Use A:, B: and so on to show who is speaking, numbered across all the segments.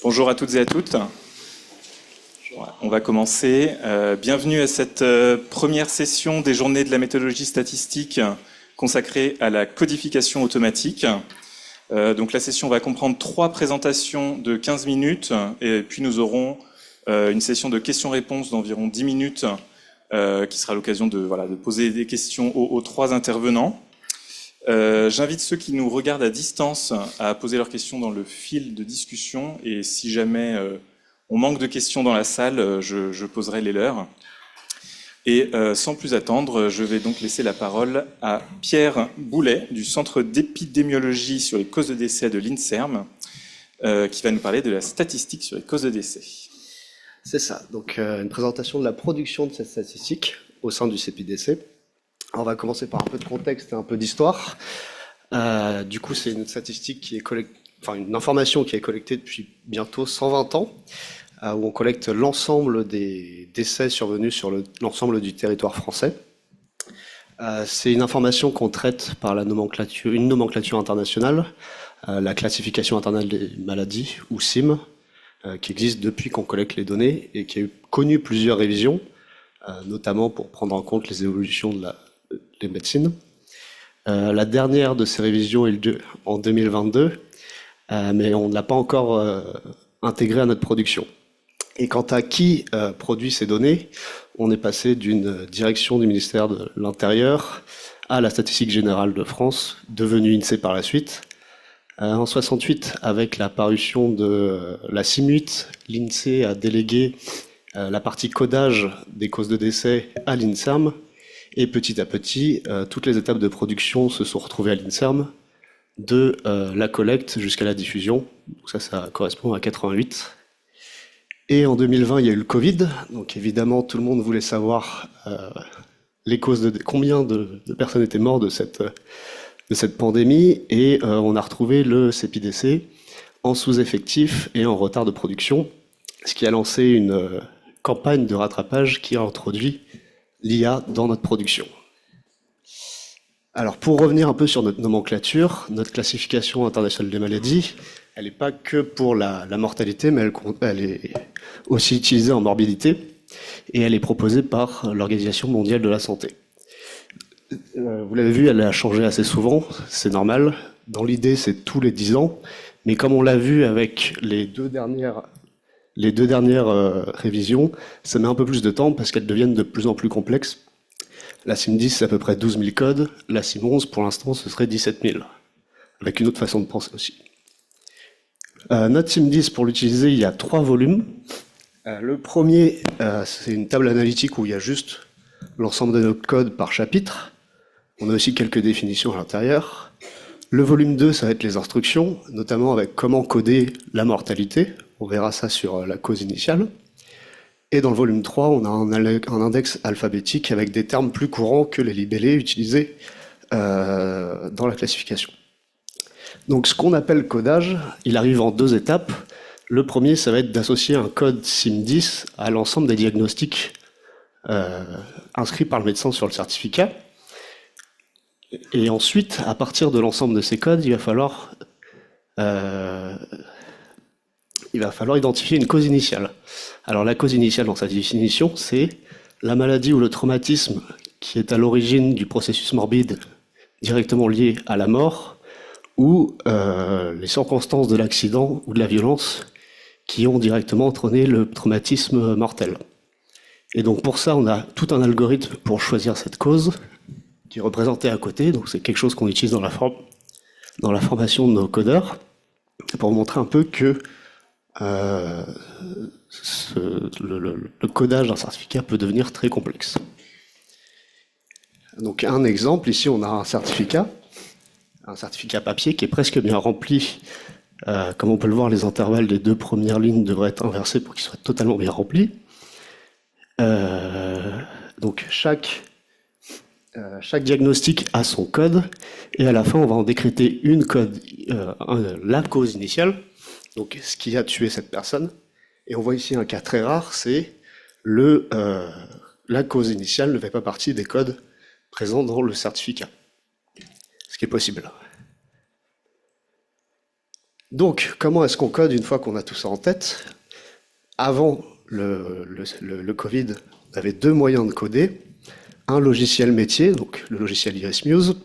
A: Bonjour à toutes et à toutes. On va commencer. Bienvenue à cette première session des Journées de la méthodologie statistique consacrée à la codification automatique. Donc la session va comprendre 3 présentations de 15 minutes et puis nous aurons une session de questions-réponses d'environ 10 minutes qui sera l'occasion de poser des questions aux 3 intervenants. J'invite ceux qui nous regardent à distance à poser leurs questions dans le fil de discussion et si jamais on manque de questions dans la salle, je poserai les leurs. Et sans plus attendre, je vais donc laisser la parole à Pierre Boulet du Centre d'épidémiologie sur les causes de décès de l'INSERM qui va nous parler de la statistique sur les causes de décès.
B: C'est ça, donc une présentation de la production de cette statistique au sein du CPDC. On va commencer par un peu de contexte et un peu d'histoire. Du coup, c'est une statistique qui est une information qui est collectée depuis bientôt 120 ans, où on collecte l'ensemble des décès survenus sur l'ensemble du territoire français. C'est une information qu'on traite par une nomenclature internationale, la classification internationale des maladies, ou CIM, qui existe depuis qu'on collecte les données et qui a connu plusieurs révisions, notamment pour prendre en compte les évolutions des médecines. La dernière de ces révisions est en 2022, mais on ne l'a pas encore intégrée à notre production. Et quant à qui produit ces données, on est passé d'une direction du ministère de l'Intérieur à la Statistique Générale de France, devenue INSEE par la suite. En 68, avec la parution de la CIM8, l'INSEE a délégué la partie codage des causes de décès à l'INSERM. Et petit à petit, toutes les étapes de production se sont retrouvées à l'INSERM, de la collecte jusqu'à la diffusion. Donc ça correspond à 88. Et en 2020, il y a eu le Covid. Donc évidemment, tout le monde voulait savoir les causes combien de personnes étaient mortes de cette pandémie. Et on a retrouvé le CPDC en sous-effectif et en retard de production, ce qui a lancé une campagne de rattrapage qui a introduit l'IA dans notre production. Alors pour revenir un peu sur notre nomenclature, notre classification internationale des maladies, elle n'est pas que pour la mortalité, mais elle est aussi utilisée en morbidité et elle est proposée par l'Organisation mondiale de la santé. Vous l'avez vu, elle a changé assez souvent, c'est normal. Dans l'idée, c'est tous les 10 ans, mais comme on l'a vu avec les deux dernières révisions, ça met un peu plus de temps parce qu'elles deviennent de plus en plus complexes. La CIM10, c'est à peu près 12 000 codes. La CIM11, pour l'instant, ce serait 17 000. Avec une autre façon de penser aussi. Notre CIM10, pour l'utiliser, il y a 3 volumes. Le premier, c'est une table analytique où il y a juste l'ensemble de nos codes par chapitre. On a aussi quelques définitions à l'intérieur. Le volume 2, ça va être les instructions, notamment avec comment coder la mortalité. On verra ça sur la cause initiale. Et dans le volume 3, on a un index alphabétique avec des termes plus courants que les libellés utilisés dans la classification. Donc ce qu'on appelle codage, il arrive en 2 étapes. Le premier, ça va être d'associer un code CIM10 à l'ensemble des diagnostics inscrits par le médecin sur le certificat. Et ensuite, à partir de l'ensemble de ces codes, il va falloir identifier une cause initiale. Alors la cause initiale dans sa définition, c'est la maladie ou le traumatisme qui est à l'origine du processus morbide directement lié à la mort ou les circonstances de l'accident ou de la violence qui ont directement entraîné le traumatisme mortel. Et donc pour ça, on a tout un algorithme pour choisir cette cause qui est représentée à côté. Donc c'est quelque chose qu'on utilise dans la formation de nos codeurs pour montrer un peu que le codage d'un certificat peut devenir très complexe. Donc un exemple, ici on a un certificat papier qui est presque bien rempli. Comme on peut le voir, les intervalles des 2 premières lignes devraient être inversés pour qu'ils soient totalement bien remplis. Donc chaque diagnostic a son code et à la fin on va en décréter la cause initiale. Donc, ce qui a tué cette personne. Et on voit ici un cas très rare, c'est la cause initiale ne fait pas partie des codes présents dans le certificat. Ce qui est possible. Donc, comment est-ce qu'on code une fois qu'on a tout ça en tête? Avant le Covid, on avait deux moyens de coder. Un logiciel métier, donc le logiciel IrisMuse,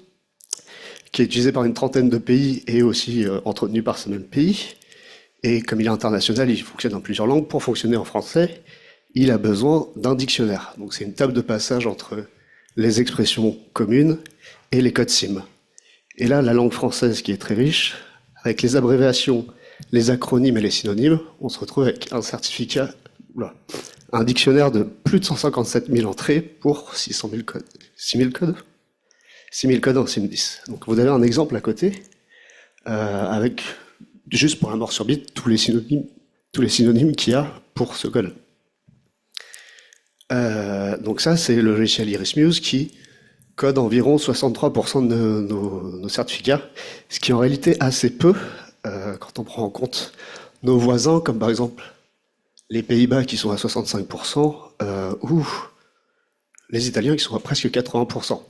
B: qui est utilisé par une trentaine de pays et aussi entretenu par ce même pays. Et comme il est international, il fonctionne en plusieurs langues. Pour fonctionner en français, il a besoin d'un dictionnaire. Donc c'est une table de passage entre les expressions communes et les codes SIM. Et là, la langue française qui est très riche, avec les abréviations, les acronymes et les synonymes, on se retrouve avec un certificat, un dictionnaire de plus de 157 000 entrées pour 600 000 codes. 6 000 codes 6 000 codes en SIM10. Donc vous avez un exemple à côté, avec, juste pour la mort sur bit, tous les synonymes qu'il y a pour ce code. Donc ça, c'est le logiciel IrisMuse qui code environ 63% de nos certificats, ce qui est en réalité assez peu quand on prend en compte nos voisins, comme par exemple les Pays-Bas qui sont à 65%, ou les Italiens qui sont à presque 80%.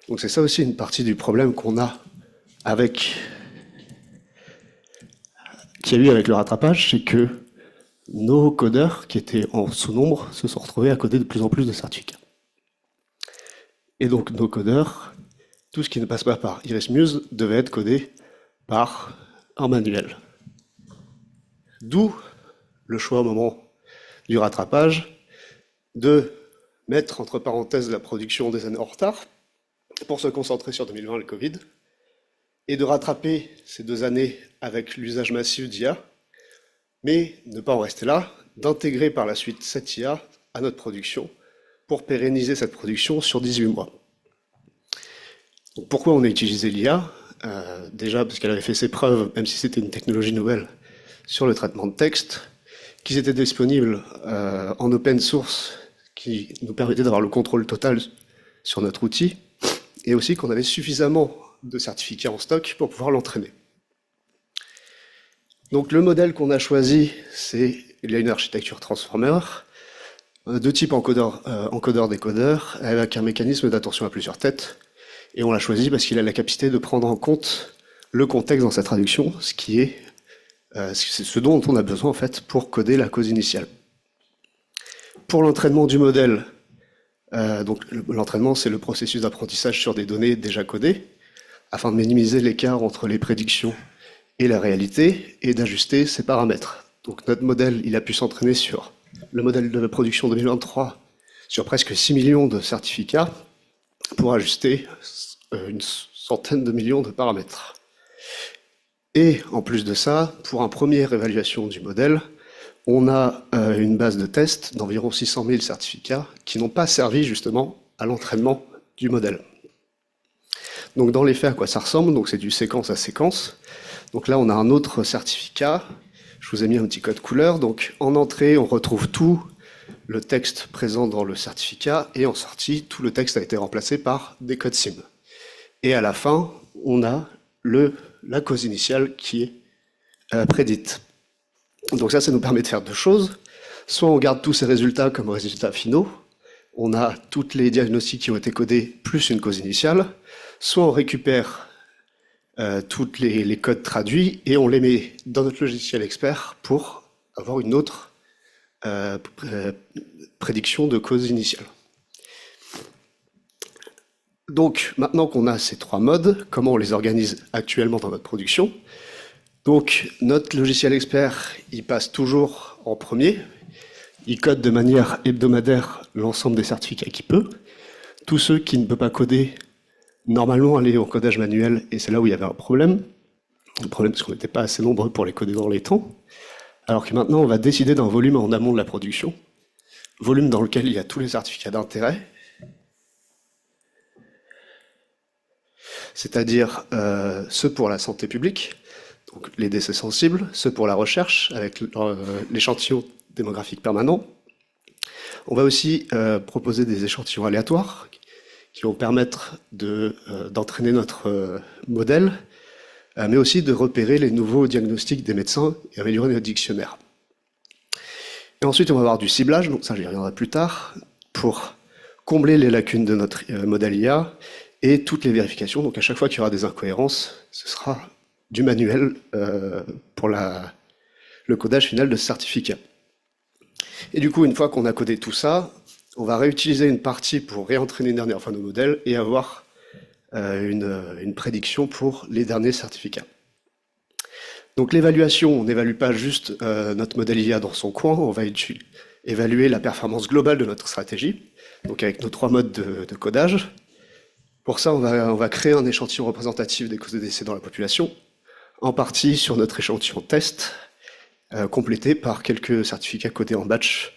B: Donc c'est ça aussi une partie du problème qu'on a qu'il y a eu avec le rattrapage, c'est que nos codeurs, qui étaient en sous-nombre, se sont retrouvés à coder de plus en plus de certificats. Et donc nos codeurs, tout ce qui ne passe pas par IrisMuse devait être codé par un manuel. D'où le choix au moment du rattrapage de mettre entre parenthèses la production des années en retard pour se concentrer sur 2020 et le Covid, et de rattraper ces 2 années avec l'usage massif d'IA, mais ne pas en rester là, d'intégrer par la suite cette IA à notre production pour pérenniser cette production sur 18 mois. Donc pourquoi on a utilisé l'IA? Déjà parce qu'elle avait fait ses preuves, même si c'était une technologie nouvelle, sur le traitement de texte, qu'ils étaient disponibles en open source, qui nous permettait d'avoir le contrôle total sur notre outil, et aussi qu'on avait suffisamment de certificats en stock pour pouvoir l'entraîner. Donc le modèle qu'on a choisi, il y a une architecture transformer, de type encodeur-décodeur, avec un mécanisme d'attention à plusieurs têtes, et on l'a choisi parce qu'il a la capacité de prendre en compte le contexte dans sa traduction, c'est ce dont on a besoin en fait pour coder la cause initiale. Pour l'entraînement du modèle, donc l'entraînement c'est le processus d'apprentissage sur des données déjà codées, afin de minimiser l'écart entre les prédictions et la réalité, et d'ajuster ses paramètres. Donc notre modèle, il a pu s'entraîner sur le modèle de la production 2023, sur presque 6 millions de certificats, pour ajuster une centaine de millions de paramètres. Et en plus de ça, pour une première évaluation du modèle, on a une base de tests d'environ 600 000 certificats qui n'ont pas servi justement à l'entraînement du modèle. Donc dans les faits, à quoi ça ressemble? Donc c'est du séquence à séquence. Donc là, on a un autre certificat. Je vous ai mis un petit code couleur. Donc en entrée, on retrouve tout le texte présent dans le certificat, et en sortie, tout le texte a été remplacé par des codes SIM. Et à la fin, on a la cause initiale qui est prédite. Donc ça nous permet de faire deux choses. Soit on garde tous ces résultats comme résultats finaux, on a tous les diagnostics qui ont été codés plus une cause initiale, soit on récupère tous les codes traduits et on les met dans notre logiciel expert pour avoir une autre prédiction de cause initiale. Donc maintenant qu'on a ces trois modes, comment on les organise actuellement dans notre production? Donc notre logiciel expert, il passe toujours en premier, il code de manière hebdomadaire l'ensemble des certificats qu'il peut. Tous ceux qui ne peuvent pas coder, normalement allaient au codage manuel, et c'est là où il y avait un problème. Le problème, c'est qu'on n'était pas assez nombreux pour les coder dans les temps. Alors que maintenant, on va décider d'un volume en amont de la production, volume dans lequel il y a tous les certificats d'intérêt, c'est-à-dire ceux pour la santé publique, donc les décès sensibles, ceux pour la recherche, avec l'échantillon démographique permanent. On va aussi proposer des échantillons aléatoires qui vont permettre d'entraîner notre modèle, mais aussi de repérer les nouveaux diagnostics des médecins et améliorer notre dictionnaire. Et ensuite, on va avoir du ciblage, donc ça j'y reviendrai plus tard, pour combler les lacunes de notre modèle IA et toutes les vérifications. Donc à chaque fois qu'il y aura des incohérences, ce sera du manuel pour le codage final de ce certificat. Et du coup, une fois qu'on a codé tout ça, on va réutiliser une partie pour réentraîner une dernière fois nos modèles et avoir une prédiction pour les derniers certificats. Donc l'évaluation, on n'évalue pas juste notre modèle IA dans son coin, on va évaluer la performance globale de notre stratégie, donc avec nos 3 modes de codage. Pour ça, on va créer un échantillon représentatif des causes de décès dans la population, en partie sur notre échantillon test, complété par quelques certificats codés en batch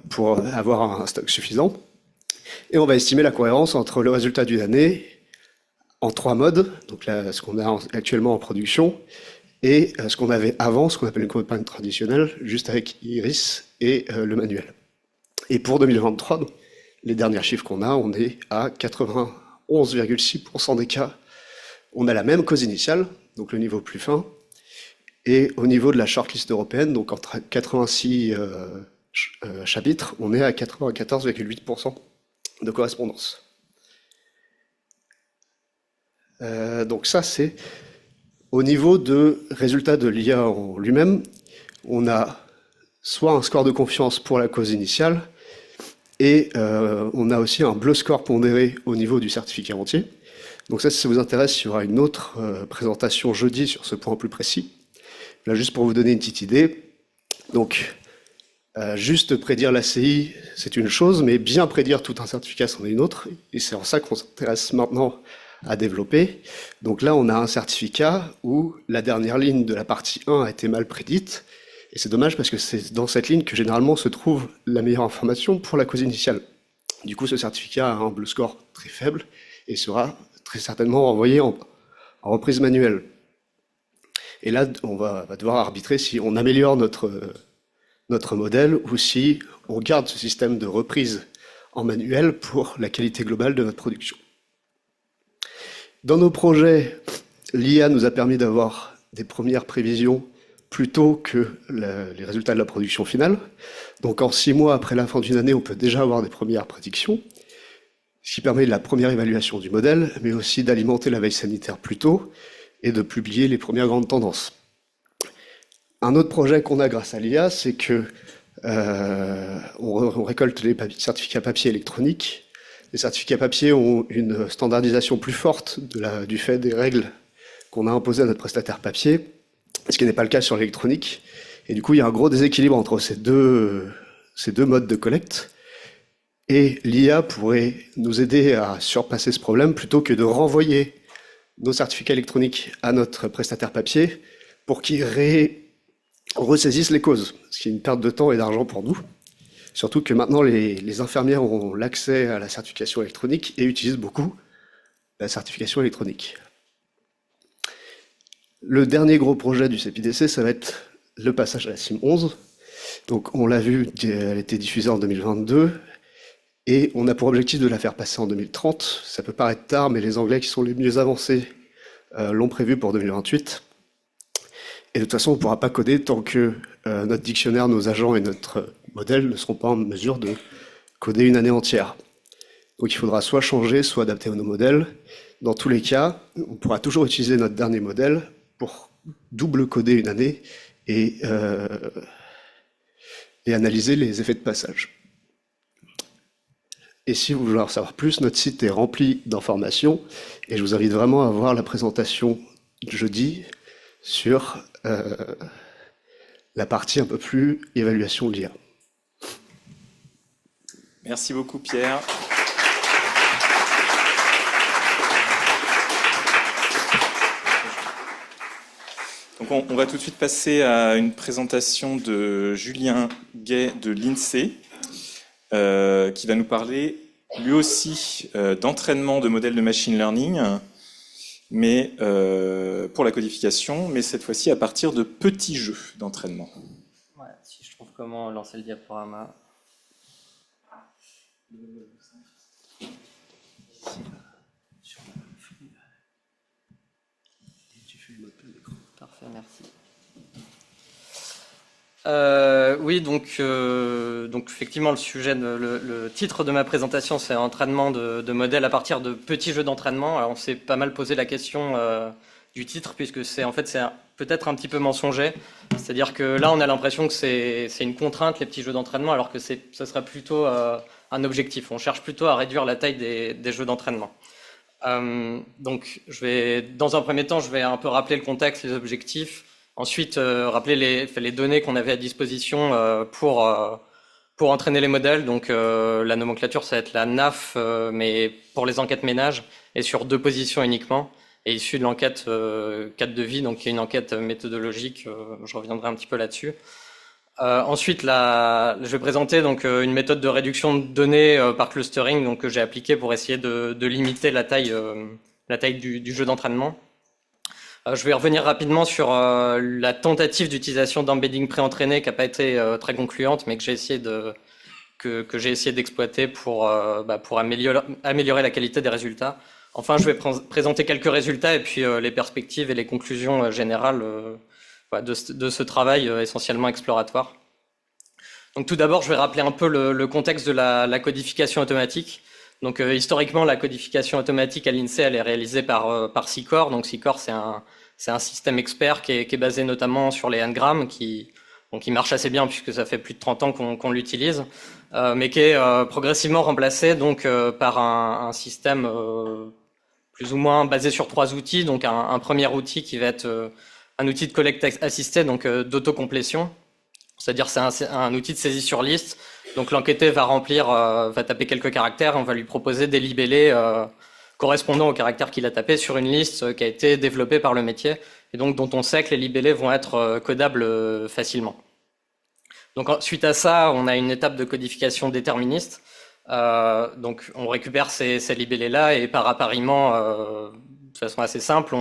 B: pour avoir un stock suffisant. Et on va estimer la cohérence entre le résultat d'une année en 3 modes, donc là, ce qu'on a actuellement en production, et ce qu'on avait avant, ce qu'on appelle une campagne traditionnelle, juste avec Iris et le manuel. Et pour 2023, les derniers chiffres qu'on a, on est à 91,6% des cas. On a la même cause initiale, donc le niveau plus fin, et au niveau de la shortlist européenne, donc entre 86 chapitres, on est à 94,8% de correspondance. Donc ça, c'est au niveau de résultats de l'IA en lui-même, on a soit un score de confiance pour la cause initiale, et on a aussi un bleu score pondéré au niveau du certificat entier. Donc ça, si ça vous intéresse, il y aura une autre présentation jeudi sur ce point plus précis. Là, juste pour vous donner une petite idée. Donc, juste prédire l'ACI, c'est une chose, mais bien prédire tout un certificat, c'en est une autre. Et c'est en ça qu'on s'intéresse maintenant à développer. Donc là, on a un certificat où la dernière ligne de la partie 1 a été mal prédite. Et c'est dommage parce que c'est dans cette ligne que généralement se trouve la meilleure information pour la cause initiale. Du coup, ce certificat a un blue score très faible et sera très certainement envoyé en reprise manuelle. Et là, on va devoir arbitrer si on améliore notre modèle ou si on garde ce système de reprise en manuel pour la qualité globale de notre production. Dans nos projets, l'IA nous a permis d'avoir des premières prévisions plutôt que les résultats de la production finale. Donc en 6 mois après la fin d'une année, on peut déjà avoir des premières prédictions, ce qui permet de la première évaluation du modèle, mais aussi d'alimenter la veille sanitaire plus tôt et de publier les premières grandes tendances. Un autre projet qu'on a grâce à l'IA, c'est que on récolte les certificats papier électroniques. Les certificats papier ont une standardisation plus forte du fait des règles qu'on a imposées à notre prestataire papier, ce qui n'est pas le cas sur l'électronique. Et du coup, il y a un gros déséquilibre entre ces deux modes de collecte. Et l'IA pourrait nous aider à surpasser ce problème plutôt que de renvoyer nos certificats électroniques à notre prestataire papier pour qu'il ressaisisse les causes, ce qui est une perte de temps et d'argent pour nous. Surtout que maintenant, les infirmières ont l'accès à la certification électronique et utilisent beaucoup la certification électronique. Le dernier gros projet du CEPIDC, ça va être le passage à la CIM 11. Donc on l'a vu, elle a été diffusée en 2022 et on a pour objectif de la faire passer en 2030. Ça peut paraître tard, mais les Anglais qui sont les mieux avancés l'ont prévu pour 2028. Et de toute façon, on ne pourra pas coder tant que notre dictionnaire, nos agents et notre modèle ne seront pas en mesure de coder une année entière. Donc il faudra soit changer, soit adapter nos modèles. Dans tous les cas, on pourra toujours utiliser notre dernier modèle pour double coder une année et analyser les effets de passage. Et si vous voulez en savoir plus, notre site est rempli d'informations et je vous invite vraiment à voir la présentation jeudi sur la partie un peu plus évaluation de l'IA.
A: Merci beaucoup Pierre. Donc on va tout de suite passer à une présentation de Julien Gay de l'INSEE, qui va nous parler lui aussi d'entraînement de modèles de machine learning, mais pour la codification, mais cette fois-ci à partir de petits jeux d'entraînement.
C: Ouais, si je trouve comment lancer le diaporama. Parfait, merci. Oui, donc effectivement, le titre de ma présentation, c'est entraînement de modèles à partir de petits jeux d'entraînement. Alors, on s'est pas mal posé la question du titre, puisque c'est peut-être un petit peu mensonger. C'est-à-dire que là, on a l'impression que c'est une contrainte, les petits jeux d'entraînement, alors que ce serait plutôt un objectif. On cherche plutôt à réduire la taille des jeux d'entraînement. Donc, dans un premier temps, je vais un peu rappeler le contexte, les objectifs. Ensuite, rappeler les données qu'on avait à disposition pour entraîner les modèles. Donc, la nomenclature, ça va être la NAF, mais pour les enquêtes ménages, et sur 2 positions uniquement, et issue de l'enquête 4 de vie, donc qui est une enquête méthodologique. Je reviendrai un petit peu là-dessus. Ensuite, je vais présenter donc une méthode de réduction de données par clustering, donc que j'ai appliquée pour essayer de limiter la taille du jeu d'entraînement. Je vais revenir rapidement sur la tentative d'utilisation d'embedding pré-entraîné qui n'a pas été très concluante, mais que j'ai essayé d'exploiter pour améliorer la qualité des résultats. Enfin, je vais présenter quelques résultats et puis les perspectives et les conclusions générales de ce travail essentiellement exploratoire. Donc tout d'abord, je vais rappeler un peu le contexte de la codification automatique. Donc historiquement, la codification automatique à l'INSEE, elle est réalisée par SICOR. Donc SICOR, c'est un système expert qui est basé notamment sur les n-grammes, qui marche assez bien puisque ça fait plus de 30 ans qu'on l'utilise, mais qui est progressivement remplacé donc par un système plus ou moins basé sur 3 outils. Donc un premier outil qui va être un outil de collecte assistée, donc d'autocomplétion. C'est-à-dire c'est un outil de saisie sur liste. Donc l'enquêté va taper quelques caractères, et on va lui proposer des libellés correspondant aux caractères qu'il a tapés sur une liste qui a été développée par le métier, et donc dont on sait que les libellés vont être codables facilement. Donc suite à ça, on a une étape de codification déterministe. Donc on récupère ces libellés-là, et par appariement, de façon assez simple,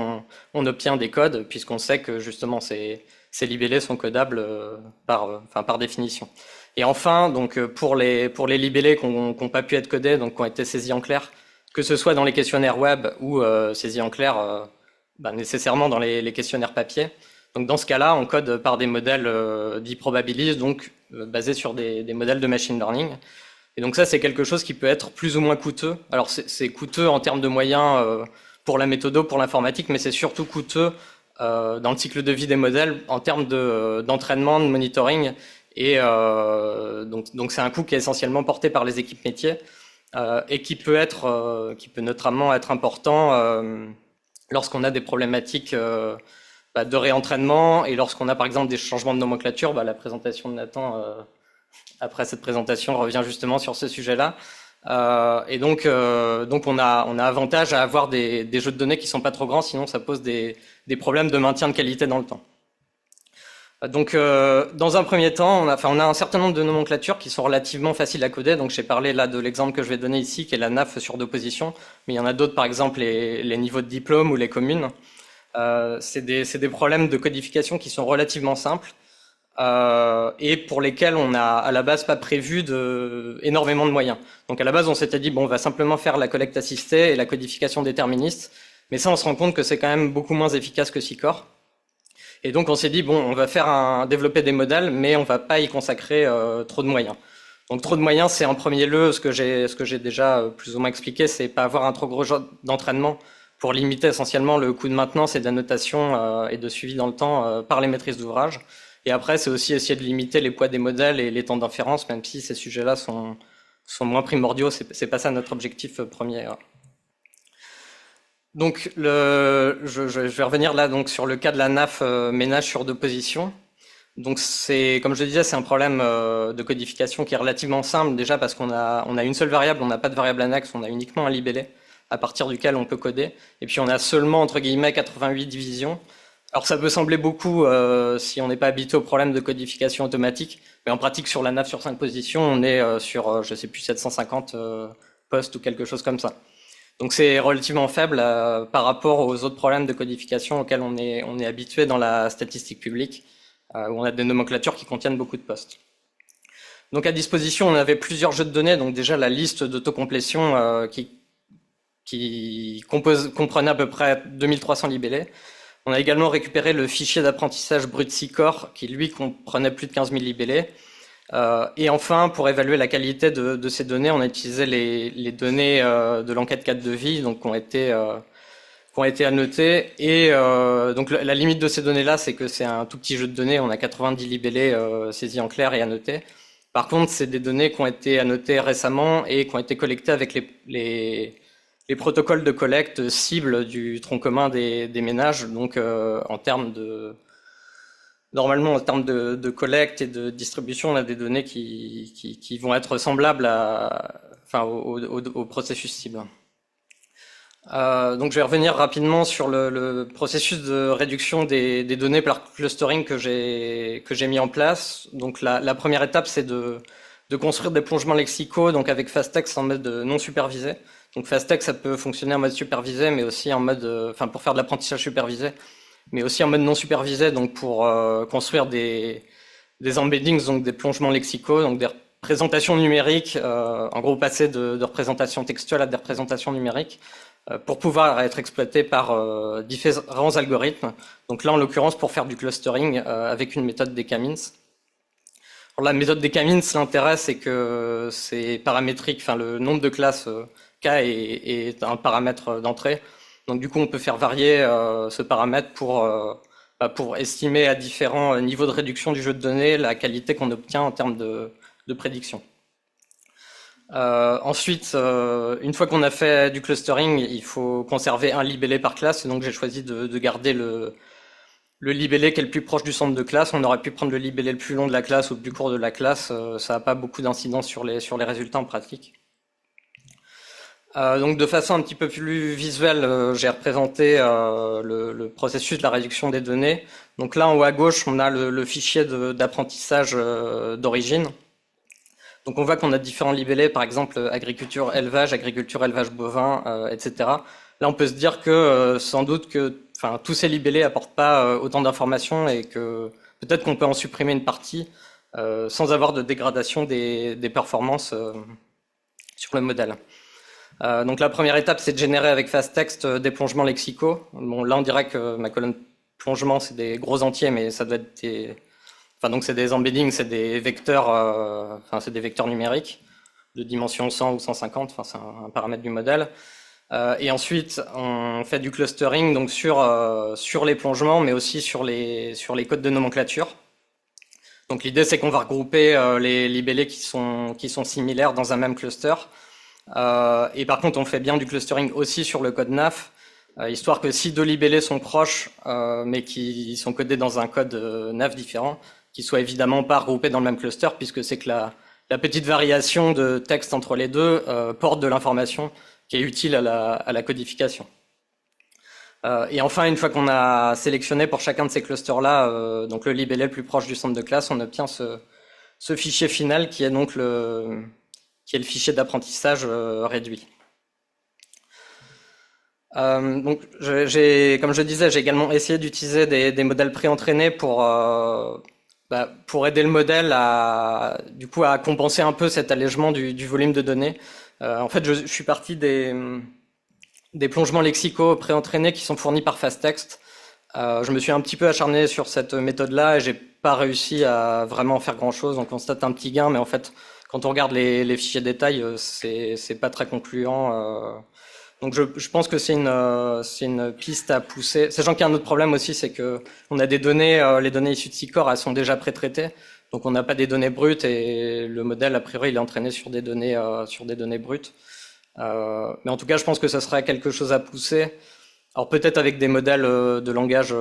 C: on obtient des codes, puisqu'on sait que justement ces libellés sont codables par définition. Et enfin, donc pour les libellés qui n'ont pas pu être codés, donc qui ont été saisis en clair, que ce soit dans les questionnaires web ou saisis en clair nécessairement dans les questionnaires papier. Donc dans ce cas-là, on code par des modèles dits probabilistes, donc basés sur des modèles de machine learning. Et donc ça, c'est quelque chose qui peut être plus ou moins coûteux. Alors c'est coûteux en termes de moyens pour la méthode, pour l'informatique, mais c'est surtout coûteux dans le cycle de vie des modèles en termes d'entraînement, de monitoring. Et donc c'est un coût qui est essentiellement porté par les équipes métiers et qui peut notamment être important lorsqu'on a des problématiques de réentraînement, et lorsqu'on a par exemple des changements de nomenclature. La présentation de Nathan après cette présentation revient justement sur ce sujet-là. Et donc on a avantage à avoir des jeux de données qui sont pas trop grands, sinon ça pose des problèmes de maintien de qualité dans le temps. Donc dans un premier temps, on a un certain nombre de nomenclatures qui sont relativement faciles à coder. Donc j'ai parlé là de l'exemple que je vais donner ici, qui est la NAF sur 2 positions, mais il y en a d'autres, par exemple les niveaux de diplôme ou les communes. C'est des problèmes de codification qui sont relativement simples et pour lesquels on a à la base pas prévu énormément de moyens. Donc à la base, on s'était dit on va simplement faire la collecte assistée et la codification déterministe, mais ça on se rend compte que c'est quand même beaucoup moins efficace que SICOR. Et donc on s'est dit on va développer des modèles, mais on va pas y consacrer trop de moyens. Donc trop de moyens, c'est en premier lieu ce que j'ai déjà plus ou moins expliqué, c'est pas avoir un trop gros jeu d'entraînement pour limiter essentiellement le coût de maintenance et d'annotation et de suivi dans le temps par les maîtrises d'ouvrage. Et après, c'est aussi essayer de limiter les poids des modèles et les temps d'inférence, même si ces sujets-là sont moins primordiaux. C'est pas ça notre objectif premier. Donc, je vais revenir là donc sur le cas de la NAF ménage sur 2 positions. Donc, comme je le disais, c'est un problème de codification qui est relativement simple, déjà parce qu'on a une seule variable, on n'a pas de variable annexe, on a uniquement un libellé à partir duquel on peut coder. Et puis, on a seulement, entre guillemets, 88 divisions. Alors ça peut sembler beaucoup si on n'est pas habitué au problème de codification automatique, mais en pratique sur la NAF sur 5 positions, on est sur, je sais plus, 750 postes ou quelque chose comme ça. Donc c'est relativement faible par rapport aux autres problèmes de codification auxquels on est habitué dans la statistique publique, où on a des nomenclatures qui contiennent beaucoup de postes. Donc à disposition, on avait plusieurs jeux de données, donc déjà la liste d'autocomplétion qui comprenait à peu près 2300 libellés. On a également récupéré le fichier d'apprentissage brut SICOR qui, lui, comprenait plus de 15 000 libellés. Et enfin, pour évaluer la qualité de ces données, on a utilisé les données de l'enquête 4 de vie, donc qui ont qui ont été annotées. Et donc la limite de ces données-là, c'est que c'est un tout petit jeu de données. On a 90 libellés saisis en clair et annotés. Par contre, c'est des données qui ont été annotées récemment et qui ont été collectées avec les protocoles de collecte cibles du tronc commun des ménages. Donc en termes de normalement, en termes de collecte et de distribution, on a des données qui vont être semblables au processus cible. Donc, je vais revenir rapidement sur le processus de réduction des données par clustering que j'ai mis en place. Donc, la première étape, c'est de construire des plongements lexicaux, donc avec FastText en mode non supervisé. Donc, FastText, ça peut fonctionner en mode supervisé, mais aussi en mode, pour faire de l'apprentissage supervisé, mais aussi en mode non supervisé, donc pour construire des embeddings, donc des plongements lexicaux, donc des représentations numériques, en gros passer de représentations textuelles à des représentations numériques, pour pouvoir être exploité par différents algorithmes. Donc là, en l'occurrence, pour faire du clustering avec une méthode des K-means. La méthode des K-means, l'intérêt, c'est que c'est paramétrique, enfin le nombre de classes K est un paramètre d'entrée. Donc du coup, on peut faire varier ce paramètre pour estimer à différents niveaux de réduction du jeu de données la qualité qu'on obtient en termes de prédiction. Ensuite, une fois qu'on a fait du clustering, il faut conserver un libellé par classe. Et donc j'ai choisi de garder le libellé qui est le plus proche du centre de classe. On aurait pu prendre le libellé le plus long de la classe ou le plus court de la classe. Ça n'a pas beaucoup d'incidence sur les résultats en pratique. Donc de façon un petit peu plus visuelle, j'ai représenté le processus de la réduction des données. Donc là en haut à gauche, on a le fichier d'apprentissage d'origine. Donc on voit qu'on a différents libellés, par exemple agriculture élevage bovin, etc. Là on peut se dire que sans doute que tous ces libellés apportent pas autant d'informations et que peut-être qu'on peut en supprimer une partie sans avoir de dégradation des performances sur le modèle. Donc la première étape, c'est de générer avec FastText des plongements lexicaux. Bon, là on dirait que ma colonne plongement c'est des gros entiers, mais ça doit être donc c'est des embeddings, c'est des vecteurs, c'est des vecteurs numériques de dimension 100 ou 150. Enfin c'est un paramètre du modèle. Et ensuite on fait du clustering donc sur les plongements, mais aussi sur les codes de nomenclature. Donc l'idée c'est qu'on va regrouper les libellés qui sont similaires dans un même cluster. Et par contre, on fait bien du clustering aussi sur le code NAF, histoire que si deux libellés sont proches, mais qui sont codés dans un code NAF différent, qu'ils soient évidemment pas regroupés dans le même cluster, puisque c'est que la petite variation de texte entre les deux porte de l'information qui est utile à la codification. Et enfin, une fois qu'on a sélectionné pour chacun de ces clusters-là, donc le libellé le plus proche du centre de classe, on obtient ce fichier final qui est donc le fichier d'apprentissage réduit. Donc, comme je disais, j'ai également essayé d'utiliser des modèles préentraînés pour aider le modèle à compenser un peu cet allègement du volume de données. En fait, je suis parti des plongements lexicaux préentraînés qui sont fournis par FastText. Je me suis un petit peu acharné sur cette méthode-là et j'ai pas réussi à vraiment faire grand-chose. On constate un petit gain, mais en fait, quand on regarde les fichiers détails, c'est pas très concluant. Donc je pense que c'est une piste à pousser. Sachant qu'il y a un autre problème aussi, c'est que on a des données, les données issues de SICOR, elles sont déjà pré-traitées. Donc on n'a pas des données brutes et le modèle, a priori, il est entraîné sur des données brutes. Mais en tout cas, je pense que ça serait quelque chose à pousser. Alors peut-être avec des modèles de langage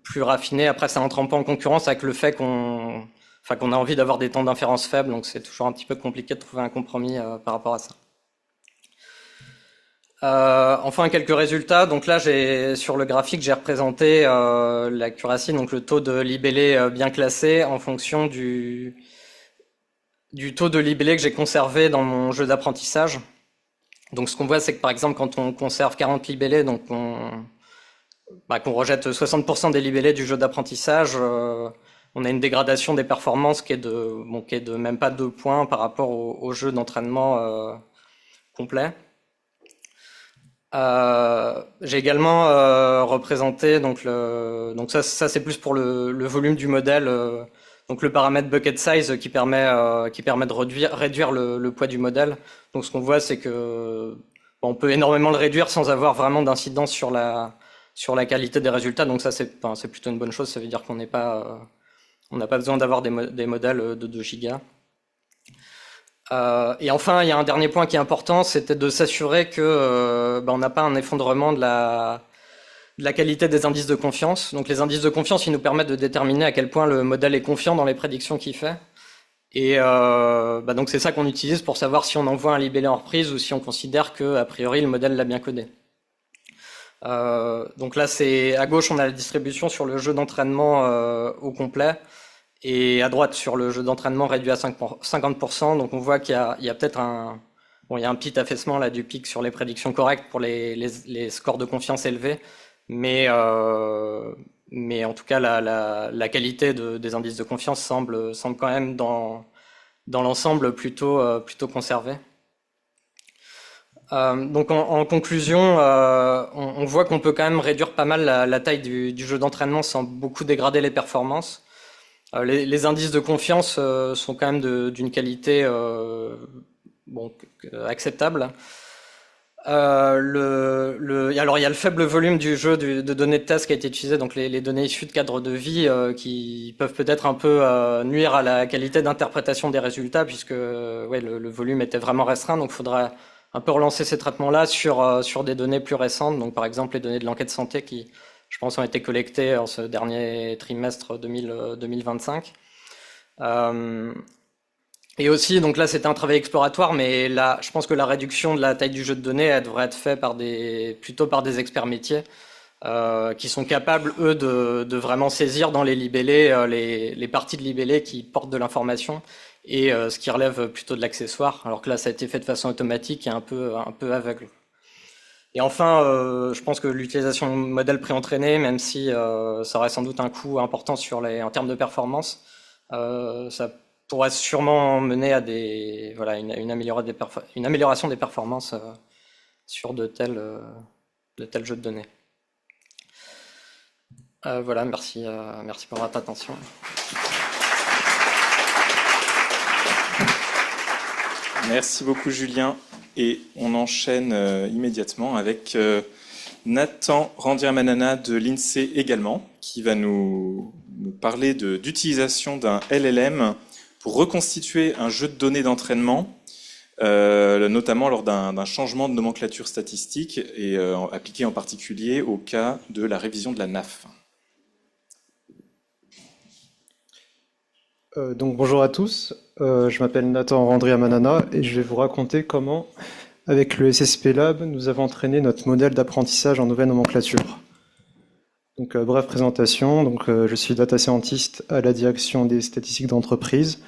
C: plus raffinés. Après, ça entre un peu en concurrence avec le fait qu'on a envie d'avoir des temps d'inférence faibles, donc c'est toujours un petit peu compliqué de trouver un compromis par rapport à ça. Enfin, quelques résultats. Donc là, sur le graphique, j'ai représenté l'accuracy, donc le taux de libellé bien classé en fonction du taux de libellé que j'ai conservé dans mon jeu d'apprentissage. Donc ce qu'on voit, c'est que par exemple, quand on conserve 40 libellés, donc qu'on rejette 60% des libellés du jeu d'apprentissage, on a une dégradation des performances qui est de même pas 2 points par rapport au jeu d'entraînement complet. J'ai également représenté donc ça c'est plus pour le volume du modèle, donc le paramètre bucket size qui permet de réduire le poids du modèle. Donc ce qu'on voit, c'est que on peut énormément le réduire sans avoir vraiment d'incidence sur la qualité des résultats. Donc ça, c'est plutôt une bonne chose. Ça veut dire qu'on n'a pas besoin d'avoir des modèles de 2 gigas. Et enfin, il y a un dernier point qui est important, c'était de s'assurer que on n'a pas un effondrement de la qualité des indices de confiance. Donc les indices de confiance, ils nous permettent de déterminer à quel point le modèle est confiant dans les prédictions qu'il fait. Et donc c'est ça qu'on utilise pour savoir si on envoie un libellé en reprise ou si on considère que a priori le modèle l'a bien codé. Donc là, c'est à gauche, on a la distribution sur le jeu d'entraînement au complet. Et à droite, sur le jeu d'entraînement réduit à 50%, donc on voit qu'il y a peut-être il y a un petit affaissement là du pic sur les prédictions correctes pour les scores de confiance élevés, mais en tout cas la qualité des indices de confiance semble quand même dans l'ensemble plutôt conservée. Donc en conclusion, on voit qu'on peut quand même réduire pas mal la taille du jeu d'entraînement sans beaucoup dégrader les performances. Les indices de confiance sont quand même d'une qualité acceptable. Alors il y a le faible volume du jeu de données de test qui a été utilisé, donc les données issues de cadres de vie qui peuvent peut-être un peu nuire à la qualité d'interprétation des résultats, puisque le volume était vraiment restreint, donc il faudra un peu relancer ces traitements-là sur des données plus récentes, donc par exemple les données de l'enquête santé qui, je pense, ont été collectées en ce dernier trimestre 2025. Et aussi, donc là, c'était un travail exploratoire, mais là, je pense que la réduction de la taille du jeu de données, elle devrait être faite plutôt par des experts métiers, qui sont capables, eux, de vraiment saisir dans les libellés, les parties de libellés qui portent de l'information et ce qui relève plutôt de l'accessoire, alors que là, ça a été fait de façon automatique et un peu aveugle. Et enfin, je pense que l'utilisation de modèles préentraînés, même si ça aurait sans doute un coût important en termes de performance, ça pourrait sûrement mener à une amélioration des performances sur de tels jeux de données. Voilà, merci pour votre attention.
A: Merci beaucoup Julien. Et on enchaîne immédiatement avec Nathan Randiamanana de l'INSEE également, qui va nous parler d'utilisation d'un LLM pour reconstituer un jeu de données d'entraînement, notamment lors d'un changement de nomenclature statistique et appliqué en particulier au cas de la révision de la NAF.
D: Donc bonjour à tous, je m'appelle Nathan Randiamanana et je vais vous raconter comment, avec le SSP Lab, nous avons entraîné notre modèle d'apprentissage en nouvelle nomenclature. Donc brève présentation, je suis data scientist à la direction des statistiques d'entreprise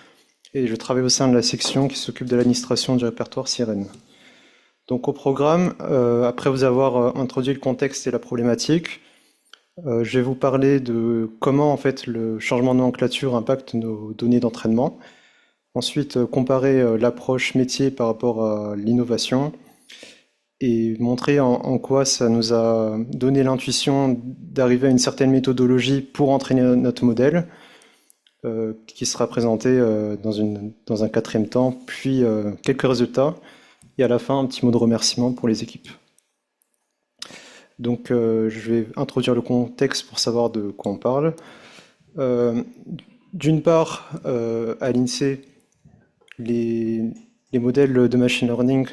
D: et je travaille au sein de la section qui s'occupe de l'administration du répertoire Sirène. Donc au programme, après vous avoir introduit le contexte et la problématique, je vais vous parler de comment en fait le changement de nomenclature impacte nos données d'entraînement. Ensuite, comparer l'approche métier par rapport à l'innovation et montrer en quoi ça nous a donné l'intuition d'arriver à une certaine méthodologie pour entraîner notre modèle, qui sera présenté dans un 4e temps, puis quelques résultats, et à la fin un petit mot de remerciement pour les équipes. Donc je vais introduire le contexte pour savoir de quoi on parle. D'une part, à l'INSEE, les modèles de machine learning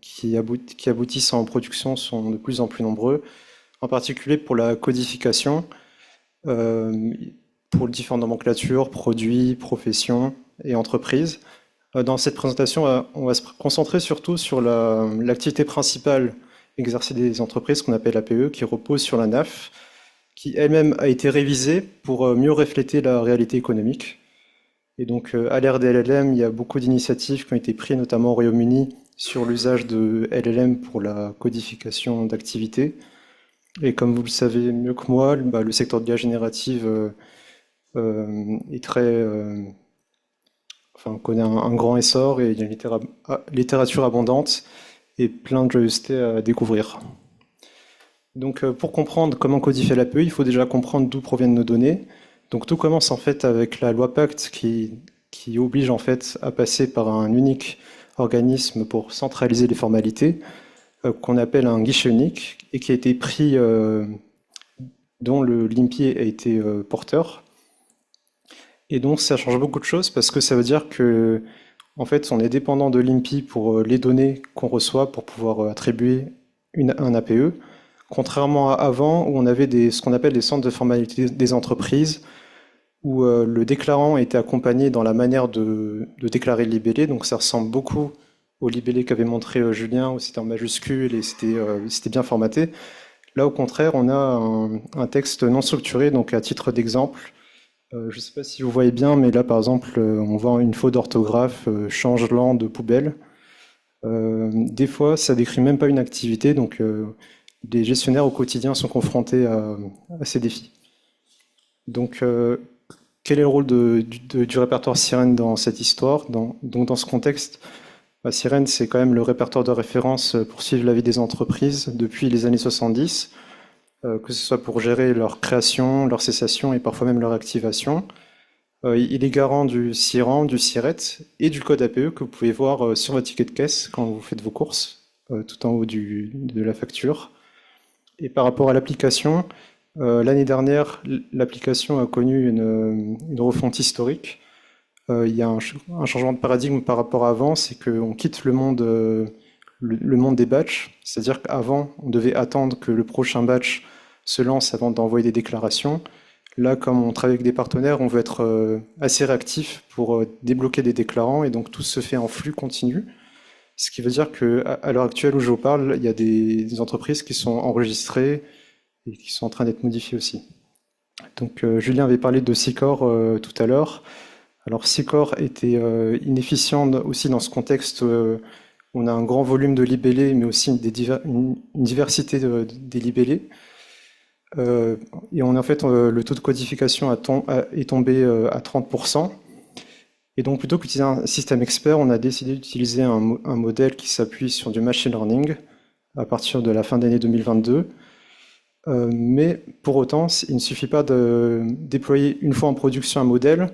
D: qui aboutissent en production sont de plus en plus nombreux, en particulier pour la codification, pour différentes nomenclatures, produits, professions et entreprises. Dans cette présentation, on va se concentrer surtout sur l'activité principale exercée des entreprises, qu'on appelle APE, qui repose sur la NAF, qui elle-même a été révisée pour mieux refléter la réalité économique. Et donc, à l'ère des LLM, il y a beaucoup d'initiatives qui ont été prises, notamment au Royaume-Uni, sur l'usage de LLM pour la codification d'activités. Et comme vous le savez mieux que moi, le secteur de l'IA générative est connaît un grand essor et il y a une littérature abondante et plein de joyeuseté à découvrir. Donc, pour comprendre comment codifier l'APE, il faut déjà comprendre d'où proviennent nos données. Donc, tout commence en fait avec la loi Pacte qui oblige en fait à passer par un unique organisme pour centraliser les formalités, qu'on appelle un guichet unique, et qui a été pris, dont l'INPI a été porteur. Et donc ça change beaucoup de choses parce que ça veut dire que en fait, on est dépendant de l'INPI pour les données qu'on reçoit pour pouvoir attribuer un APE, contrairement à avant où on avait ce qu'on appelle des centres de formalité des entreprises, où le déclarant était accompagné dans la manière de déclarer le libellé. Donc ça ressemble beaucoup au libellé qu'avait montré Julien, où c'était en majuscule et c'était bien formaté. Là, au contraire, on a un texte non structuré. Donc à titre d'exemple, je ne sais pas si vous voyez bien, mais là, par exemple, on voit une faute d'orthographe, changelant de poubelle. Des fois, ça décrit même pas une activité, donc les gestionnaires au quotidien sont confrontés à ces défis. Donc, quel est le rôle du répertoire Sirène dans cette histoire? Donc, dans ce contexte, Sirène, c'est quand même le répertoire de référence pour suivre la vie des entreprises depuis les années 70. Que ce soit pour gérer leur création, leur cessation et parfois même leur activation. Il est garant du SIRAN, du SIRET et du code APE que vous pouvez voir sur votre ticket de caisse quand vous faites vos courses, tout en haut de la facture. Et par rapport à l'application, l'année dernière, l'application a connu une refonte historique. Il y a un changement de paradigme par rapport à avant, c'est qu'on quitte le monde des batchs, c'est-à-dire qu'avant, on devait attendre que le prochain batch se lance avant d'envoyer des déclarations. Là, comme on travaille avec des partenaires, on veut être assez réactif pour débloquer des déclarants, et donc tout se fait en flux continu. Ce qui veut dire qu'à l'heure actuelle où je vous parle, il y a des entreprises qui sont enregistrées et qui sont en train d'être modifiées aussi. Donc Julien avait parlé de Sicor tout à l'heure. Alors Sicor était inefficient aussi dans ce contexte. On a un grand volume de libellés, mais aussi une diversité des libellés. Et en fait, le taux de codification est tombé à 30%. Et donc, plutôt qu'utiliser un système expert, on a décidé d'utiliser un modèle qui s'appuie sur du machine learning à partir de la fin d'année 2022. Mais pour autant, il ne suffit pas de déployer une fois en production un modèle.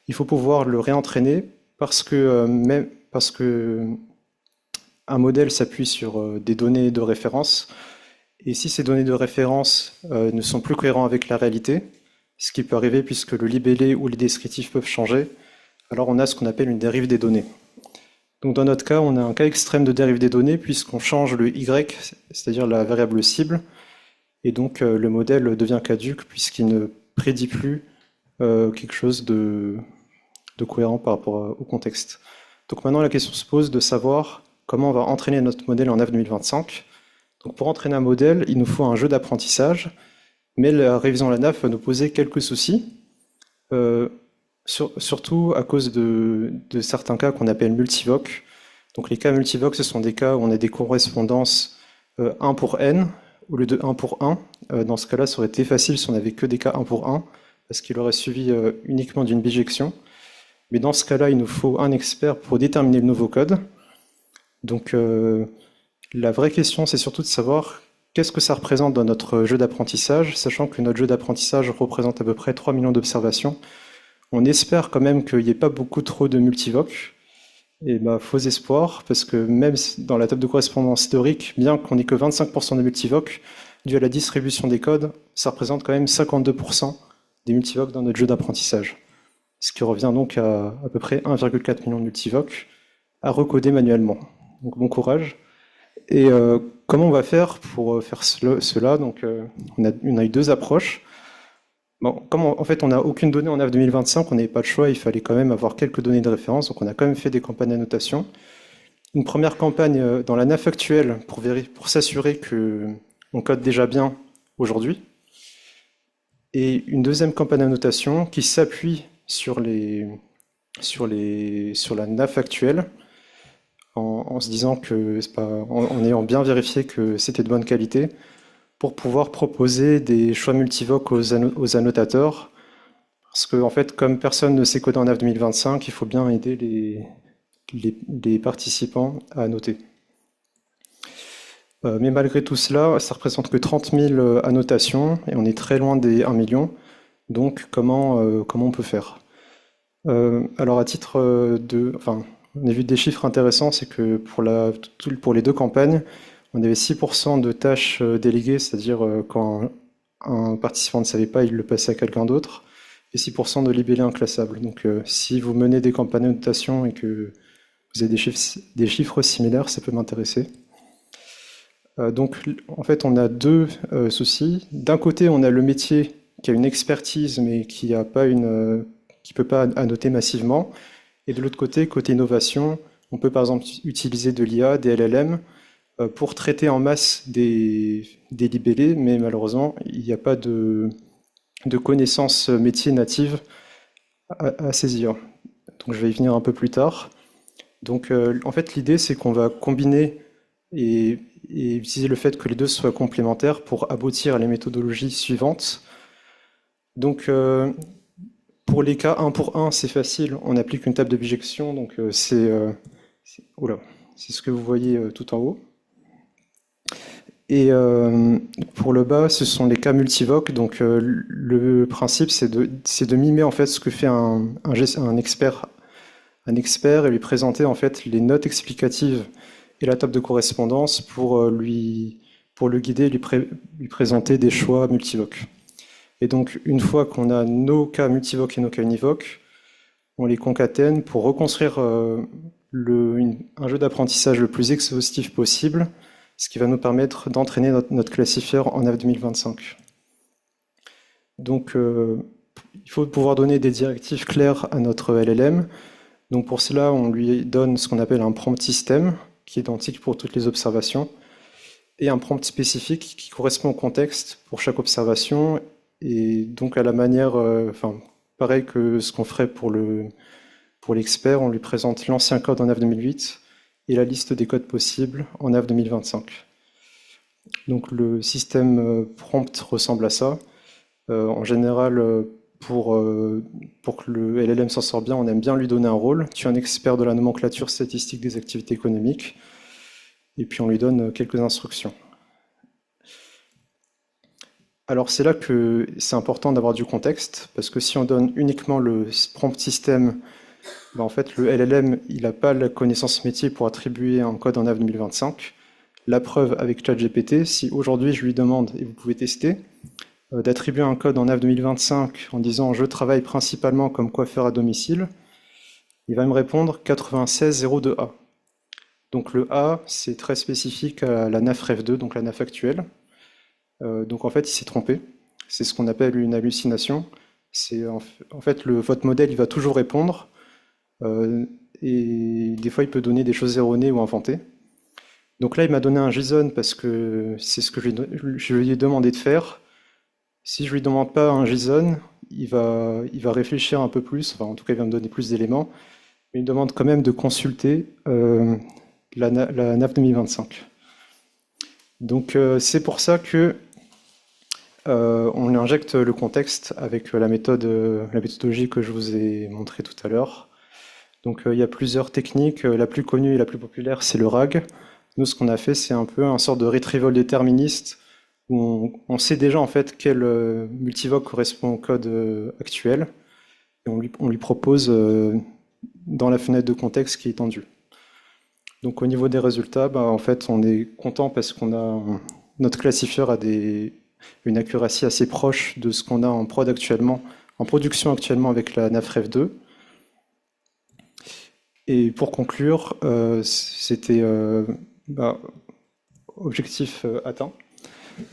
D: Il faut pouvoir le réentraîner parce que un modèle s'appuie sur des données de référence, et si ces données de référence ne sont plus cohérentes avec la réalité, ce qui peut arriver puisque le libellé ou les descriptifs peuvent changer, alors on a ce qu'on appelle une dérive des données. Donc dans notre cas, on a un cas extrême de dérive des données puisqu'on change le Y, c'est-à-dire la variable cible, et donc le modèle devient caduc puisqu'il ne prédit plus quelque chose de cohérent par rapport au contexte. Donc maintenant la question se pose de savoir comment on va entraîner notre modèle en NAV 2025. Donc pour entraîner un modèle, il nous faut un jeu d'apprentissage, mais la révision de la NAF va nous poser quelques soucis, surtout à cause de certains cas qu'on appelle multivoques. Donc les cas multivoques, ce sont des cas où on a des correspondances 1 pour n, au lieu de 1 pour 1. Dans ce cas-là, ça aurait été facile si on n'avait que des cas 1 pour 1, parce qu'il aurait suivi uniquement d'une bijection. Mais dans ce cas-là, il nous faut un expert pour déterminer le nouveau code. Donc la vraie question, c'est surtout de savoir qu'est-ce que ça représente dans notre jeu d'apprentissage, sachant que notre jeu d'apprentissage représente à peu près 3 millions d'observations. On espère quand même qu'il n'y ait pas beaucoup trop de multivoques. Et faux espoir, parce que même dans la table de correspondance théorique, bien qu'on n'ait que 25% de multivoques, dû à la distribution des codes, ça représente quand même 52% des multivoques dans notre jeu d'apprentissage. Ce qui revient donc à peu près 1,4 million de multivoques à recoder manuellement. Donc bon courage. Et comment on va faire pour faire cela? Donc on a eu deux approches. Bon, comme en fait on n'a aucune donnée en NAV 2025, on n'avait pas le choix, il fallait quand même avoir quelques données de référence, donc on a quand même fait des campagnes d'annotation. Une première campagne dans la NAF actuelle pour s'assurer qu'on code déjà bien aujourd'hui. Et une deuxième campagne d'annotation qui s'appuie sur la NAF actuelle, en se disant que en ayant bien vérifié que c'était de bonne qualité, pour pouvoir proposer des choix multivoques aux annotateurs. Parce que, en fait, comme personne ne sait coder en NAV 2025, il faut bien aider les participants à annoter. Mais malgré tout cela, ça représente que 30 000 annotations, et on est très loin des 1 million. Donc, comment on peut faire? Alors, à titre On a vu des chiffres intéressants, c'est que pour les deux campagnes, on avait 6% de tâches déléguées, c'est-à-dire quand un participant ne savait pas, il le passait à quelqu'un d'autre, et 6% de libellés inclassables. Donc si vous menez des campagnes de notation et que vous avez des chiffres similaires, ça peut m'intéresser. Donc en fait, on a deux soucis. D'un côté, on a le métier qui a une expertise, mais qui a pas qui peut pas annoter massivement. Et de l'autre côté, côté innovation, on peut par exemple utiliser de l'IA, des LLM, pour traiter en masse des libellés, mais malheureusement, il n'y a pas de connaissances métiers natives à saisir. Donc je vais y venir un peu plus tard. Donc en fait, l'idée, c'est qu'on va combiner et utiliser le fait que les deux soient complémentaires pour aboutir à les méthodologies suivantes. Donc pour les cas 1 pour 1, c'est facile, on applique une table de bijection, donc c'est ce que vous voyez tout en haut. Et pour le bas, ce sont les cas multivoques. Donc le principe, c'est de mimer en fait ce que fait un expert, et lui présenter en fait les notes explicatives et la table de correspondance pour le guider, lui présenter des choix multivoques. Et donc une fois qu'on a nos cas multivoques et nos cas univoques, on les concatène pour reconstruire un jeu d'apprentissage le plus exhaustif possible, ce qui va nous permettre d'entraîner notre classifieur en AV 2025. Donc, il faut pouvoir donner des directives claires à notre LLM. Donc, pour cela, on lui donne ce qu'on appelle un prompt système, qui est identique pour toutes les observations, et un prompt spécifique qui correspond au contexte pour chaque observation, et donc à la manière, pareil que ce qu'on ferait pour l'expert, on lui présente l'ancien code en AV 2008 et la liste des codes possibles en AV 2025. Donc le système prompt ressemble à ça. En général, pour que le LLM s'en sorte bien, on aime bien lui donner un rôle. Tu es un expert de la nomenclature statistique des activités économiques. Et puis on lui donne quelques instructions. Alors c'est là que c'est important d'avoir du contexte, parce que si on donne uniquement le prompt système, en fait le LLM il n'a pas la connaissance métier pour attribuer un code en AV 2025. La preuve avec ChatGPT, si aujourd'hui je lui demande, et vous pouvez tester, d'attribuer un code en AV 2025 en disant je travaille principalement comme coiffeur à domicile, il va me répondre 9602A. Donc le A, c'est très spécifique à la NAF Rev2, donc la NAF actuelle. Donc en fait, il s'est trompé. C'est ce qu'on appelle une hallucination. C'est en fait votre modèle, il va toujours répondre, et des fois, il peut donner des choses erronées ou inventées. Donc là, il m'a donné un JSON parce que c'est ce que je lui ai demandé de faire. Si je lui demande pas un JSON, il va réfléchir un peu plus. Enfin, en tout cas, il va me donner plus d'éléments. Mais il me demande quand même de consulter la NAF 2025. Donc c'est pour ça que on injecte le contexte avec la méthodologie que je vous ai montrée tout à l'heure. Donc il y a plusieurs techniques. La plus connue et la plus populaire, c'est le RAG. Nous, ce qu'on a fait, c'est un peu un sorte de retrieval déterministe où on sait déjà en fait quel multivoque correspond au code actuel et on lui propose dans la fenêtre de contexte qui est tendue. Donc au niveau des résultats, en fait, on est content parce qu'on a notre classifieur a une accuracy assez proche de ce qu'on a en production actuellement avec la NAF Rev 2. Et pour conclure, c'était objectif atteint.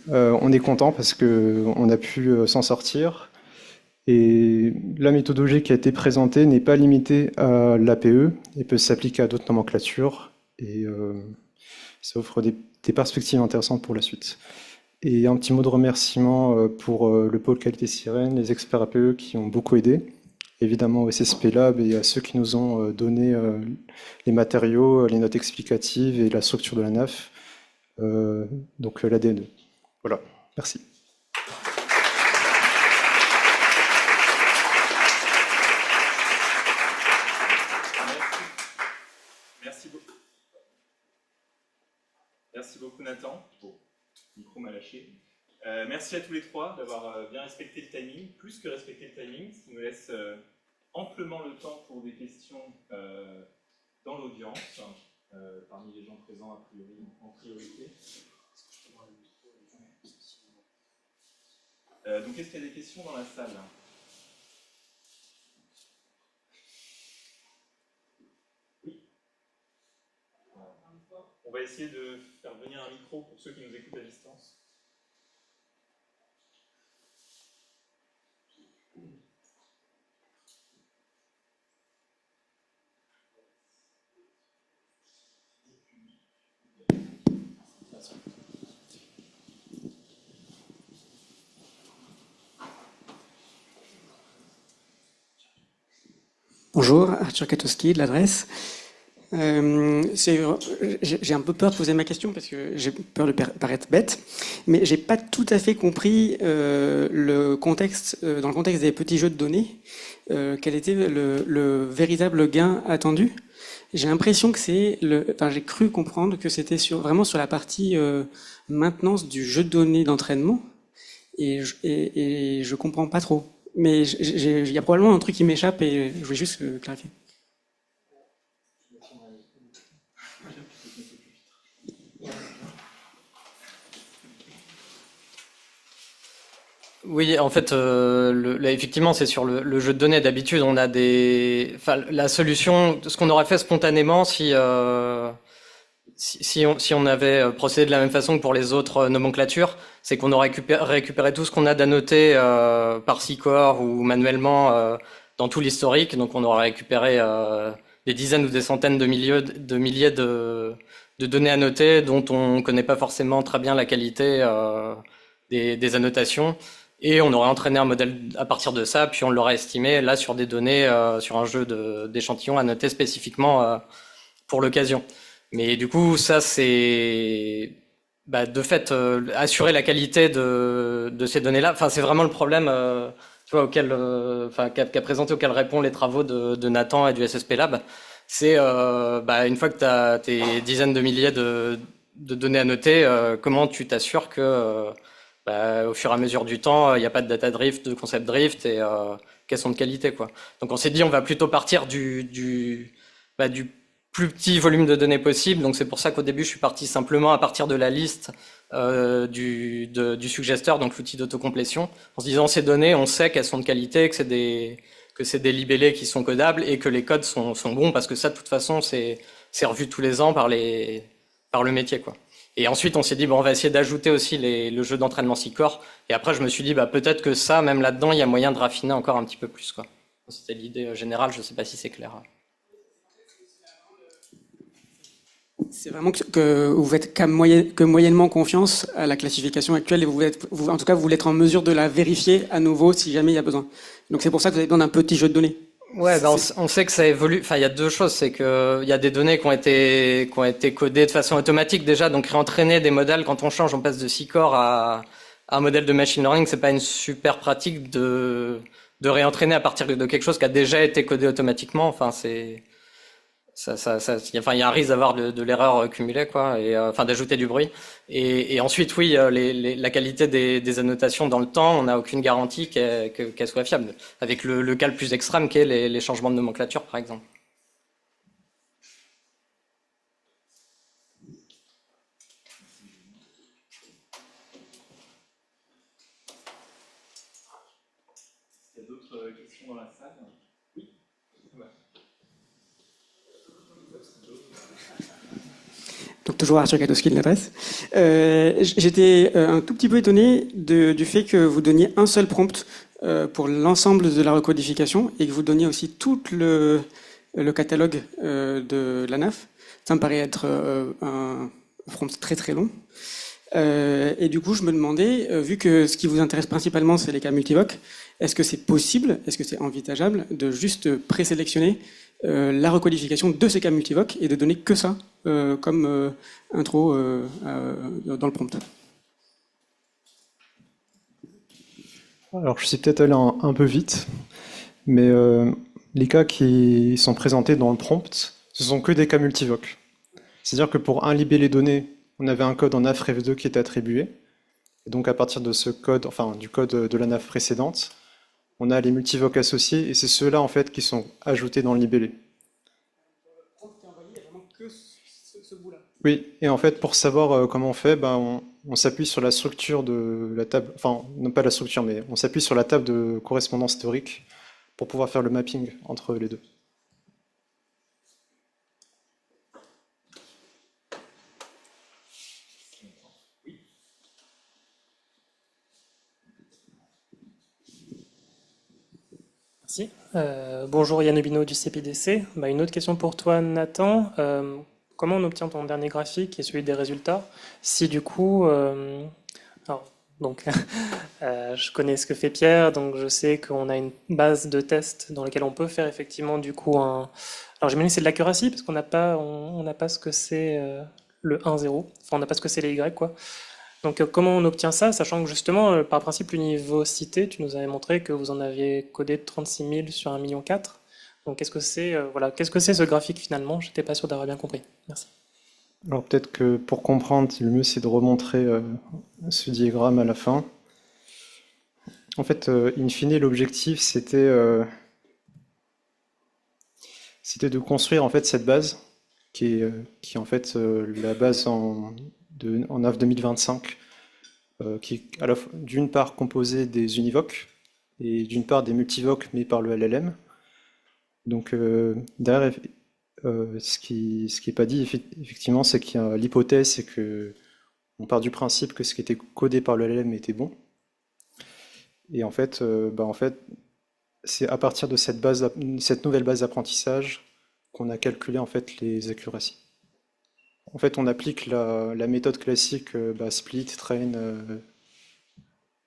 D: On est content parce qu'on a pu s'en sortir. Et la méthodologie qui a été présentée n'est pas limitée à l'APE et peut s'appliquer à d'autres nomenclatures. Et ça offre des perspectives intéressantes pour la suite. Et un petit mot de remerciement pour le pôle qualité sirène, les experts APE qui ont beaucoup aidé. Évidemment au SSP Lab et à ceux qui nous ont donné les matériaux, les notes explicatives et la structure de la NAF, donc l'ADNE. Voilà, merci.
A: Merci beaucoup Nathan. Bon, le micro m'a lâché. Merci à tous les trois d'avoir bien respecté le timing, plus que respecté le timing, ce qui nous laisse amplement le temps pour des questions dans l'audience, parmi les gens présents en priorité. Donc, est-ce qu'il y a des questions dans la salle? Oui. On va essayer de faire venir un micro pour ceux qui nous écoutent à distance.
E: Bonjour, Arthur Katowski de l'adresse. J'ai un peu peur de poser ma question parce que j'ai peur de paraître bête, mais j'ai pas tout à fait compris le contexte, dans le contexte des petits jeux de données, quel était le véritable gain attendu. J'ai l'impression que j'ai cru comprendre que c'était vraiment sur la partie maintenance du jeu de données d'entraînement, et je comprends pas trop. Mais il y a probablement un truc qui m'échappe et je voulais juste clarifier.
C: Oui, en fait, là, effectivement, c'est sur le jeu de données. D'habitude, on a la solution, ce qu'on aurait fait spontanément si on avait procédé de la même façon que pour les autres nomenclatures, c'est qu'on aurait récupéré tout ce qu'on a d'annoté par SICOR ou manuellement dans tout l'historique. Donc, on aurait récupéré des dizaines ou des centaines de milliers de données annotées dont on connaît pas forcément très bien la qualité des annotations. Et on aurait entraîné un modèle à partir de ça, puis on l'aurait estimé là sur des données, sur un jeu d'échantillons annotés spécifiquement pour l'occasion. Mais du coup, ça c'est de fait assurer la qualité de ces données-là. Enfin, c'est vraiment le problème, tu vois, qu'a présenté, auquel répond les travaux de Nathan et du SSP Lab. C'est une fois que tu as tes dizaines de milliers de données annotées, comment tu t'assures que au fur et à mesure du temps, il n'y a pas de data drift, de concept drift et qu'elles sont de qualité, quoi. Donc on s'est dit on va plutôt partir du plus petit volume de données possible. Donc c'est pour ça qu'au début je suis parti simplement à partir de la liste du suggesteur, donc l'outil d'autocomplétion, en se disant ces données, on sait qu'elles sont de qualité, que c'est des libellés qui sont codables et que les codes sont bons parce que ça de toute façon c'est revu tous les ans par le métier, quoi. Et ensuite, on s'est dit, on va essayer d'ajouter aussi le jeu d'entraînement SICOR. Et après, je me suis dit, peut-être que ça, même là-dedans, il y a moyen de raffiner encore un petit peu plus, quoi. C'était l'idée générale, je ne sais pas si c'est clair.
E: C'est vraiment que vous faites que moyennement confiance à la classification actuelle et en tout cas, vous voulez être en mesure de la vérifier à nouveau si jamais il y a besoin. Donc c'est pour ça que vous avez besoin d'un petit jeu de données.
C: Ouais, on sait que ça évolue. Enfin, il y a deux choses, c'est que il y a des données qui ont été codées de façon automatique déjà, donc réentraîner des modèles quand on change, on passe de SICOR à un modèle de machine learning, c'est pas une super pratique de réentraîner à partir de quelque chose qui a déjà été codé automatiquement. Enfin, il y a un risque d'avoir de l'erreur cumulée, quoi, et d'ajouter du bruit. Et ensuite, oui, la qualité des annotations dans le temps, on n'a aucune garantie qu'elle soit fiable. Avec le cas le plus extrême, qui est les changements de nomenclature, par exemple.
A: Est-ce qu'il y a d'autres questions dans la salle? Oui.
E: Donc toujours Arthur Katowski de l'adresse. J'étais un tout petit peu étonné du fait que vous donniez un seul prompt pour l'ensemble de la recodification et que vous donniez aussi tout le catalogue de l'ANAF. Ça me paraît être un prompt très très long. Et du coup, je me demandais, vu que ce qui vous intéresse principalement, c'est les cas multivoques, est-ce que c'est possible, est-ce que c'est envisageable de juste présélectionner la recodification de ces cas multivoques et de donner que ça comme intro dans le prompt?
D: Alors, je sais peut-être aller un peu vite, mais les cas qui sont présentés dans le prompt, ce sont que des cas multivoques. C'est-à-dire que pour un libellé donné, on avait un code en AFREV2 qui était attribué. Et donc, à partir de ce code, enfin, du code de la NAF précédente, on a les multivoques associés, et c'est ceux-là, en fait, qui sont ajoutés dans le libellé. Oui, et en fait, pour savoir comment on fait, ben, on s'appuie sur la structure de la table, enfin, non pas la structure, mais on s'appuie sur la table de correspondance théorique pour pouvoir faire le mapping entre les deux.
F: Merci. Bonjour Yann Hubino du CPDC. Une autre question pour toi, Nathan. Comment on obtient ton dernier graphique et celui des résultats? Si du coup, alors, donc, je connais ce que fait Pierre, donc je sais qu'on a une base de tests dans laquelle on peut faire effectivement du coup un. Alors j'imagine que c'est de l'accuracy parce on n'a pas ce que c'est le 1-0. Enfin, on n'a pas ce que c'est les Y, quoi. Donc, comment on obtient ça, sachant que justement, par principe, l'univocité, tu nous avais montré que vous en aviez codé 36 000 sur 1,4 million. Donc, qu'est-ce que c'est voilà, qu'est-ce que c'est ce graphique finalement? J'étais pas sûr d'avoir bien compris. Merci.
D: Alors peut-être que pour comprendre, le mieux c'est de remontrer ce diagramme à la fin. En fait, in fine, l'objectif c'était de construire en fait cette base qui est en fait la base en AV 2025, qui est d'une part composée des univoques et d'une part des multivoques mais par le LLM. Donc derrière, ce qui est pas dit effectivement, c'est qu'il y a l'hypothèse, c'est que on part du principe que ce qui était codé par le LLM était bon. Et en fait, c'est à partir de cette nouvelle base d'apprentissage qu'on a calculé en fait les accuracies. En fait, on applique la méthode classique split, train,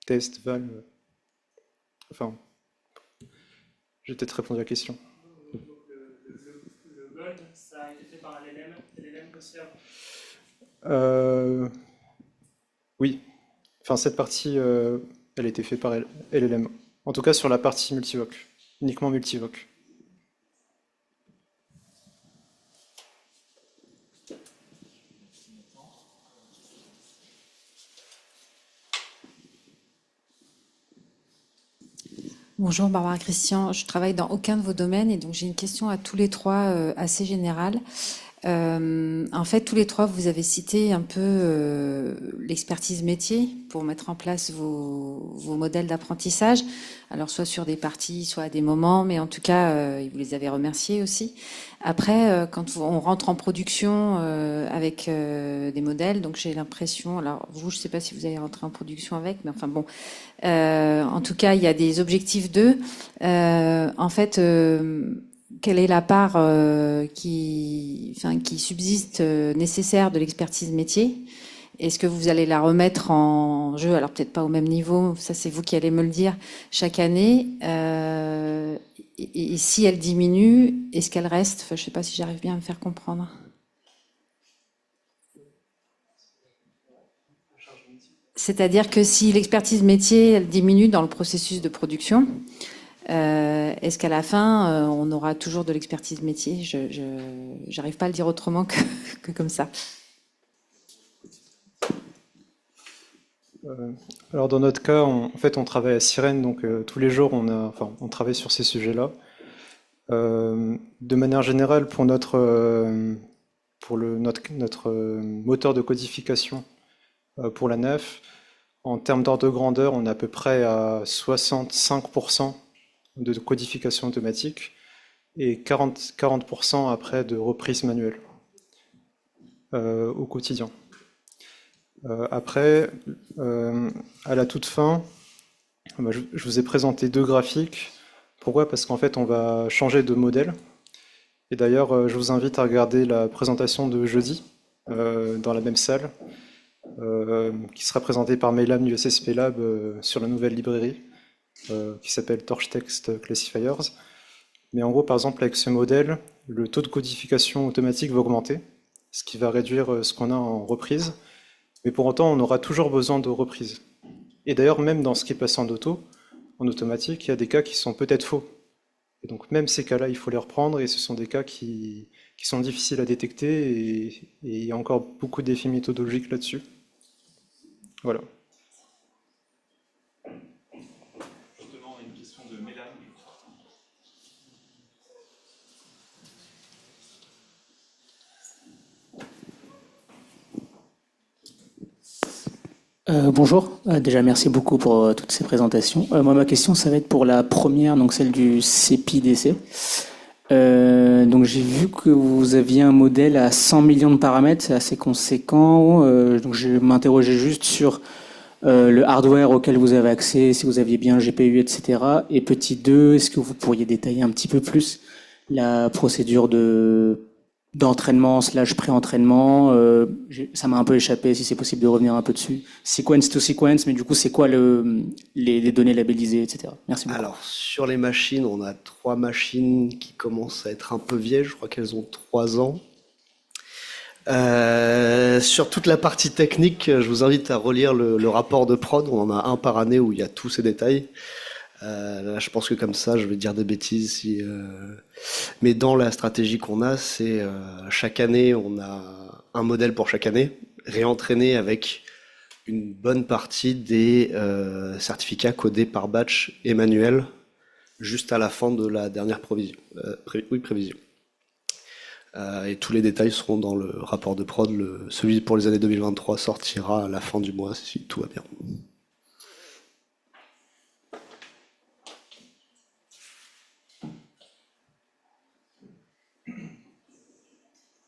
D: test, val. Enfin, j'ai peut-être répondu à la question.
F: Le gold, ça a été fait par LLM aussi avant.
D: Euh, oui, enfin cette partie, elle a été faite par LLM. En tout cas sur la partie multivoque, uniquement multivoque.
G: Bonjour Barbara Christian, je travaille dans aucun de vos domaines et donc j'ai une question à tous les trois assez générale. En fait, tous les trois, vous avez cité un peu l'expertise métier pour mettre en place vos modèles d'apprentissage. Alors, soit sur des parties, soit à des moments, mais en tout cas, vous les avez remerciés aussi. Après, quand on rentre en production avec des modèles, donc j'ai l'impression, alors vous, je ne sais pas si vous allez rentrer en production avec, mais enfin bon, en tout cas, il y a des objectifs d'eux. En fait, quelle est la part qui subsiste nécessaire de l'expertise métier? Est-ce que vous allez la remettre en jeu? Alors peut-être pas au même niveau, ça c'est vous qui allez me le dire, chaque année. Et si elle diminue, est-ce qu'elle reste? Enfin, je ne sais pas si j'arrive bien à me faire comprendre. C'est-à-dire que si l'expertise métier elle diminue dans le processus de production, est-ce qu'à la fin, on aura toujours de l'expertise métier? Je n'arrive pas à le dire autrement que comme ça.
D: Alors dans notre cas, en fait, on travaille à Sirène, donc tous les jours, on travaille sur ces sujets-là. De manière générale, pour notre moteur de codification pour la nef, en termes d'ordre de grandeur, on est à peu près à 65% de codification automatique et 40% après de reprise manuelle au quotidien. Après, à la toute fin, je vous ai présenté deux graphiques. Pourquoi? Parce qu'en fait, on va changer de modèle. Et d'ailleurs, je vous invite à regarder la présentation de jeudi dans la même salle, qui sera présentée par Meylam du SSP Lab sur la nouvelle librairie qui s'appelle Torch Text Classifiers. Mais en gros, par exemple, avec ce modèle, le taux de codification automatique va augmenter, ce qui va réduire ce qu'on a en reprise. Mais pour autant, on aura toujours besoin de reprise. Et d'ailleurs, même dans ce qui est passé en automatique, il y a des cas qui sont peut-être faux. Et donc même ces cas-là, il faut les reprendre, et ce sont des cas qui sont difficiles à détecter, et il y a encore beaucoup d'effets méthodologiques là-dessus. Voilà.
A: Justement, une question de Mélanie.
H: Bonjour, déjà merci beaucoup pour toutes ces présentations. Moi ma question ça va être pour la première, donc celle du CEPI-DC. Donc j'ai vu que vous aviez un modèle à 100 millions de paramètres, c'est assez conséquent. Donc je m'interrogeais juste sur le hardware auquel vous avez accès, si vous aviez bien un GPU, etc. Et petit 2, est-ce que vous pourriez détailler un petit peu plus la procédure d'entraînement / pré-entraînement? Ça m'a un peu échappé, si c'est possible de revenir un peu dessus. Sequence to sequence, mais du coup, c'est quoi les données labellisées, etc. Merci beaucoup.
B: Alors, sur les machines, on a 3 machines qui commencent à être un peu vieilles. Je crois qu'elles ont 3 ans. Sur toute la partie technique, je vous invite à relire le rapport de prod. On en a un par année où il y a tous ces détails. Là, je pense que comme ça, je vais dire des bêtises. Mais dans la stratégie qu'on a, c'est chaque année, on a un modèle pour chaque année, réentraîné avec une bonne partie des certificats codés par batch et manuel, juste à la fin de la dernière prévision. Et tous les détails seront dans le rapport de prod. Celui pour les années 2023 sortira à la fin du mois, si tout va bien.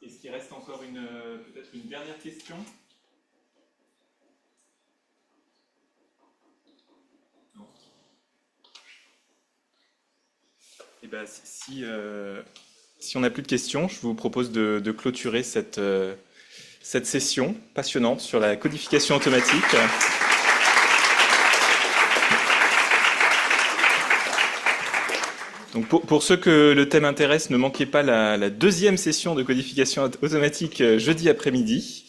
A: Est-ce qu'il reste encore peut-être une dernière question? Non. Eh ben, si on n'a plus de questions, je vous propose de clôturer cette session passionnante sur la codification automatique. Donc pour ceux que le thème intéresse, ne manquez pas la deuxième session de codification automatique jeudi après-midi.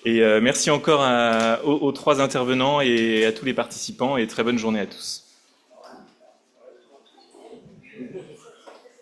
A: Et merci encore aux 3 intervenants et à tous les participants, et très bonne journée à tous.